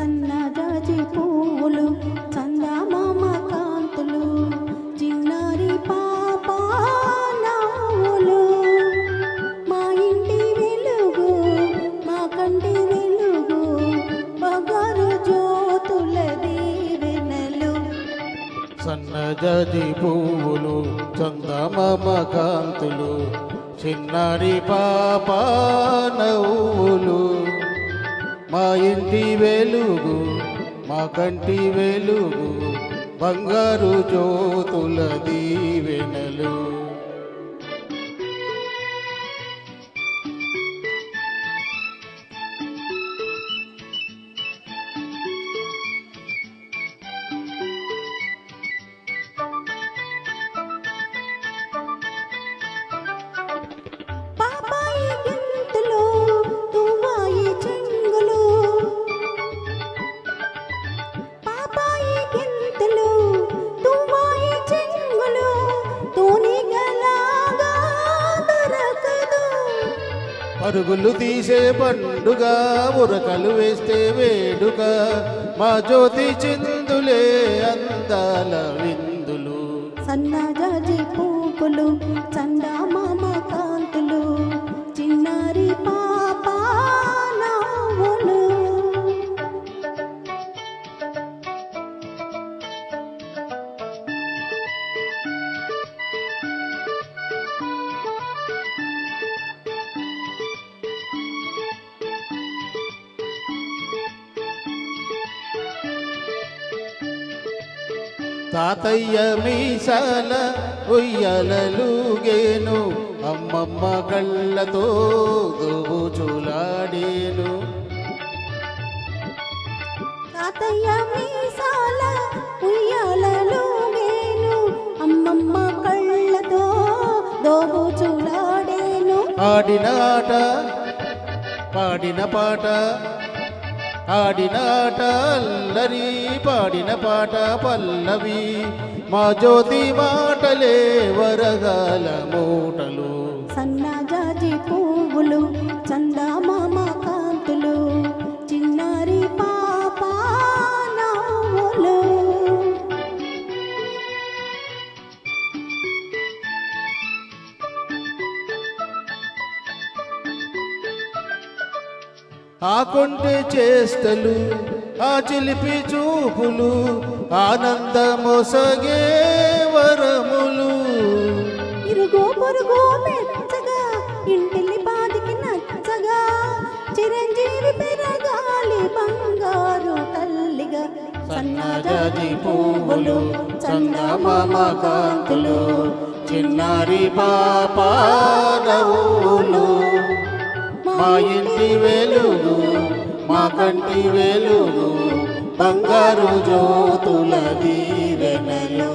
సన్నజాజి పువ్వులు చందమామ కాంతులు చిన్నారి పాప నవ్వులు మా ఇంటి వెలుగు మా కంటి వెలుగు బంగారు జ్యోతుల దీవెనలు. సన్నజాజి పువ్వులు చందమామ కాంతులు చిన్నారి పాప నవ్వులు మా ఇంటి వెలుగు మా కంటి వెలుగు బంగారు జ్యోతుల దీవెనలు. పాపాయి గింతలు తువాయి చెంగులు పాపాయి గింతలు తువాయి చెంగులు తోనిగలాగా దొరకదు. పరుగులు తీసే పండుగ ఉరకలు వేస్తే వేడుక మా జ్యోతి చిందులే అందాల విందులు. సన్నజాజి పువ్వులు చందమామ కాంతులు చిన్నారి పాప నవ్వులు. తాతయ్య మీసాల ఉయ్యలలుగేను అమ్మమ్మ కళ్ళతో దోబుచులాడేను. తాతయ్య మీసాల ఉయ్యాలలుగేను అమ్మమ్మ కళ్ళతో దోబుచులాడేను. ఆడిన ఆట పాడిన పాట ఆడిన ఆట అల్లరి పాడిన పాట పల్లవి మా జ్యోతి మాటలే వరగాల మూటలు. సన్నజాజి పువ్వులు చందమామ కాంతులు చిన్నారి పాప నవ్వులు. ఆ కొంటె చేష్టలు ఆ చిలిపి చూపులు ఆనందమొసగే వరములు. ఇరుగో పొరుగో మెచ్చగా ఇంటిల్లి బాదికి నచ్చగా చిరంజీవి పెరగాలి బంగారు తల్లిగా. సన్నజాజి పువ్వులు చందమామ కాంతులు చిన్నారి పాప నవ్వులు మా ఇంటి వెలుగు మా కంటి వెలుగు బంగారు జ్యోతుల దీవెనలు.